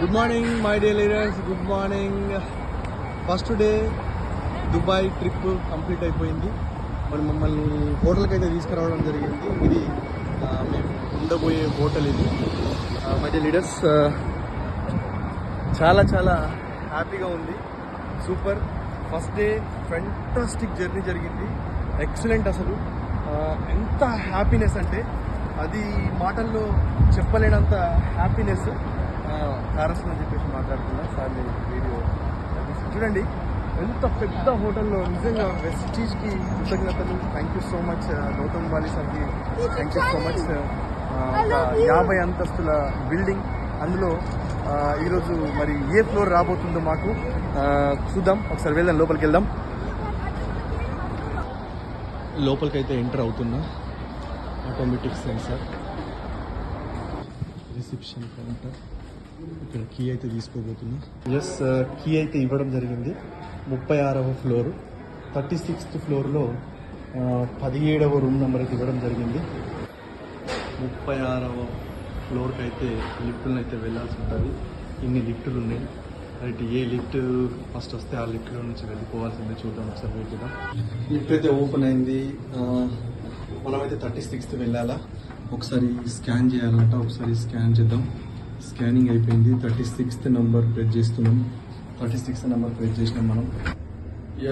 Good morning my day leaders, good morning. First day Dubai trip complete అయిపోయింది. మరి మమ్మల్ని హోటల్కి అయితే తీసుకురావడం జరిగింది. ఇది మేము ఉండబోయే హోటల్. ఇది మై డే లీడర్స్, చాలా చాలా హ్యాపీగా ఉంది. Super. First day fantastic journey జరిగింది. ఎక్సలెంట్. అసలు ఎంత హ్యాపీనెస్ అంటే అది మాటల్లో చెప్పలేనంత హ్యాపీనెస్. తారస్ అని చెప్పేసి మాట్లాడుతున్నా సార్. నేను వీడియో చూడండి, ఎంత పెద్ద హోటల్లో. నిజంగా వెస్టీజ్కి కృతజ్ఞతలు. Thank you so much Gautam Bali సార్కి. Thank you so much. 50 అంతస్తుల బిల్డింగ్, అందులో ఈరోజు మరి ఏ ఫ్లోర్ రాబోతుందో మాకు చూద్దాం. ఒకసారి వెళ్దాం, లోపలికి వెళ్దాం. లోపలికి అయితే ఎంటర్ అవుతున్నా. Automatic censor, reception counter. ఇక్కడ కీ అయితే తీసుకోబోతున్నా. ఎస్, కీ అయితే ఇవ్వడం జరిగింది. 36వ ఫ్లోర్, 36th ఫ్లోర్లో 17వ రూమ్ నెంబర్ అయితే ఇవ్వడం జరిగింది. 36వ ఫ్లోర్కి అయితే లిఫ్టులను అయితే వెళ్ళాల్సి ఉంటుంది. ఇన్ని లిఫ్టులు ఉన్నాయి. రైట్, ఏ లిఫ్ట్ ఫస్ట్ వస్తే ఆ లిఫ్ట్లో నుంచి వెళ్ళిపోవాల్సిందే. చూద్దాం ఒకసారి, వెయిట్ చేద్దాం. లిఫ్ట్ అయితే ఓపెన్ అయింది. మనమైతే 36th వెళ్ళాలా. ఒకసారి స్కాన్ చేయాలంట. ఒకసారి స్కాన్ చేద్దాం. స్కానింగ్ అయిపోయింది. 36th నెంబర్ ప్రెస్ చేస్తున్నాం. 36th నెంబర్ ప్రెస్ చేసినాం మనం.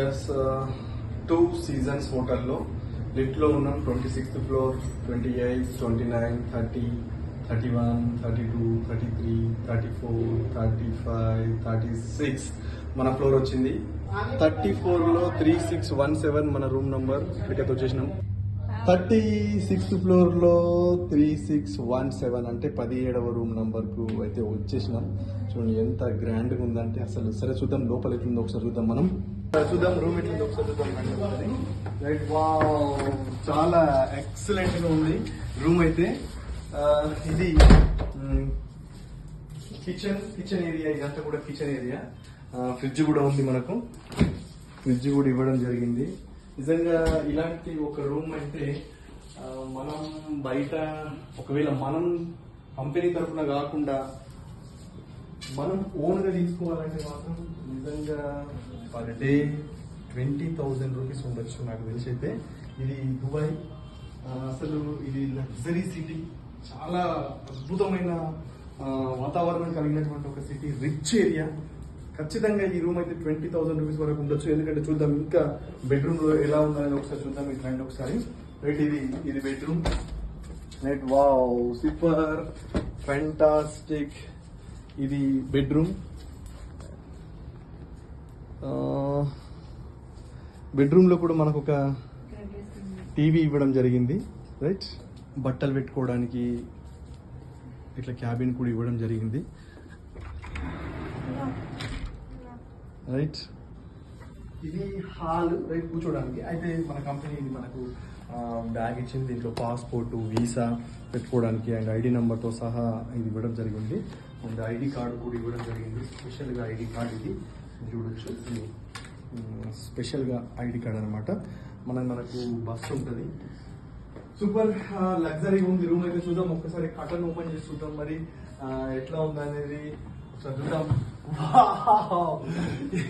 ఎస్, 2 సీజన్స్ హోటల్లో లిఫ్ట్లో ఉన్నాం. 26th ఫ్లోర్, 28, 29, 30, 31, 32, 33, 34, 35, 36 మన ఫ్లోర్ వచ్చింది. 34లో 3617 మన రూమ్ నంబర్. ఇక్కడికైతే వచ్చేసినాం. 36th ఫ్లోర్లో 3617 అంటే 17వ రూమ్ నంబర్కు అయితే వచ్చేసినాం. చూడండి ఎంత గ్రాండ్గా ఉందంటే అసలు. సరే చూద్దాం లోపల ఎట్లుందో ఒకసారి చూద్దాం. మనం చూద్దాం రూమ్ ఎట్లుందో ఒకసారి చూద్దాం. రైట్, వావ్, చాలా ఎక్సలెంట్గా ఉంది రూమ్ అయితే. ఇది కిచెన్ ఏరియా. ఇదంతా కూడా కిచెన్ ఏరియా. ఫ్రిడ్జ్ కూడా ఉంది మనకు. ఫ్రిడ్జ్ కూడా ఇవ్వడం జరిగింది. నిజంగా ఇలాంటి ఒక రూమ్ అయితే మనం బయట ఒకవేళ మనం కంపెనీ తరఫున కాకుండా మనం ఓన్గా తీసుకోవాలంటే మాత్రం నిజంగా పర్ డే 20,000 రూపీస్ ఉండొచ్చు నాకు తెలిసి అయితే. ఇది దుబాయ్, అసలు ఇది లగ్జరీ సిటీ. చాలా అద్భుతమైన వాతావరణం కలిగినటువంటి ఒక సిటీ, రిచ్ ఏరియా. ఖచ్చితంగా ఈ రూమ్ అయితే 20,000 రూపీస్ వరకు ఉండొచ్చు. ఎందుకంటే చూద్దాం ఇంకా బెడ్రూమ్ లో ఎలా ఉందని ఒకసారి చూద్దాం. ఇట్లాంటి ఒకసారి రైట్, ఇది bedroom. Right, wow, super, fantastic. ఇది బెడ్రూమ్. బెడ్రూమ్ లో కూడా మనకు ఒక టీవీ ఇవ్వడం జరిగింది. రైట్, బట్టలు పెట్టుకోవడానికి ఇట్లా క్యాబిన్ కూడా ఇవ్వడం జరిగింది. రైట్, ఇది హాల్. రైట్, కూర్చోడానికి అయితే మన కంపెనీ ఇది మనకు బ్యాగ్ ఇచ్చింది. దీంట్లో పాస్పోర్ట్, వీసా పెట్టుకోవడానికి అండ్ ఐడి నెంబర్తో సహా ఇది ఇవ్వడం జరిగింది. అండ్ ఐడి కార్డు కూడా ఇవ్వడం జరిగింది. స్పెషల్గా ఐడి కార్డు ఇది చూడొచ్చు. స్పెషల్గా ఐడి కార్డ్ అనమాట. మనకు బస్సు ఉంటుంది. సూపర్ లగ్జరీ ఉంది రూమ్ అయితే. చూద్దాం ఒక్కసారి కటన్ ఓపెన్ చేసి చూద్దాం మరి ఎట్లా ఉంది అనేది చూద్దాం.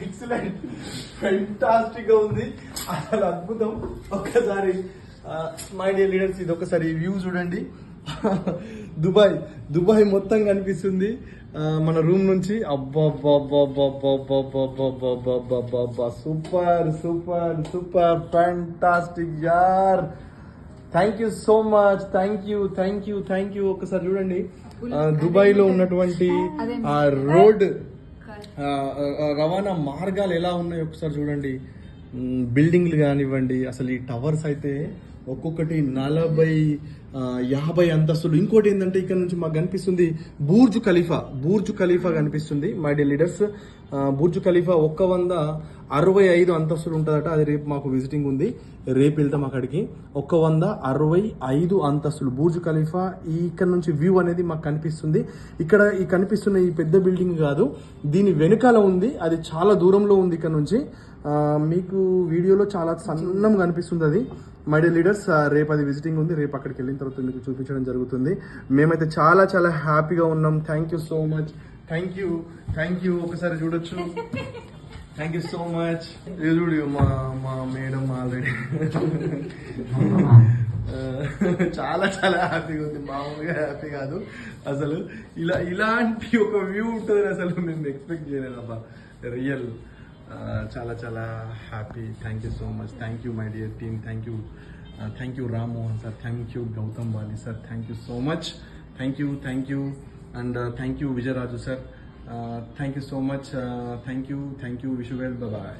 ఎక్సలెంట్, ఫెంటాస్టిక్ గా ఉంది అసలు, అద్భుతం. ఒక్కసారి మై డే లీడర్స్, ఇది ఒకసారి వ్యూ చూడండి. దుబాయ్ మొత్తం కనిపిస్తుంది మన రూమ్ నుంచి. అబ్బా, సూపర్ సూపర్ సూపర్, ఫ్యాంటాస్టిక్ యార్. Thank you so much. Thank you. ఒకసారి చూడండి దుబాయ్ లో ఉన్నటువంటి ఆ రోడ్ రవాణా మార్గాలు ఎలా ఉన్నాయో ఒకసారి చూడండి. బిల్డింగ్లు కానివ్వండి, అసలు ఈ టవర్స్ అయితే ఒక్కొక్కటి 40, 50 అంతస్తులు. ఇంకోటి ఏంటంటే ఇక్కడ నుంచి మాకు కనిపిస్తుంది బూర్జ్ ఖలీఫా కనిపిస్తుంది. మై డే లీడర్స్, బూర్జ్ ఖలీఫా 165 అంతస్తులు ఉంటుందట. అది రేపు మాకు విజిటింగ్ ఉంది, రేపు వెళ్తాం అక్కడికి. 165 అంతస్తులు బూర్జ్ ఖలీఫా. ఇక్కడ నుంచి వ్యూ అనేది మాకు కనిపిస్తుంది. ఇక్కడ ఈ కనిపిస్తున్న ఈ పెద్ద బిల్డింగ్ కాదు, దీని వెనుకాల ఉంది. అది చాలా దూరంలో ఉంది ఇక్కడ నుంచి. మీకు వీడియోలో చాలా సన్నం కనిపిస్తుంది అది. మై డే లీడర్స్, రేపు అది విజిటింగ్ ఉంది. రేపు అక్కడికి వెళ్ళిన తర్వాత మీకు చూపించడం జరుగుతుంది. మేమైతే చాలా చాలా హ్యాపీగా ఉన్నాం. Thank you so much. Thank you ఒకసారి చూడొచ్చు. Thank you so much. ఇది చూడు మా మేడం ఆల్రెడీ చాలా చాలా హ్యాపీగా ఉంది, మామూలుగా హ్యాపీ కాదు అసలు. ఇలాంటి ఒక వ్యూ ఉంటుంది అసలు నేను ఎక్స్పెక్ట్ చేయలేదు అబ్బా, రియల్ చాలా చాలా happy. Thank you so much. Thank you my dear team. Thank you Rammohan sir, thank you Gautam Bali sir, thank you so much. Thank you and thank you Vijayaraju sir, thank you so much. Thank you wish you well, bye.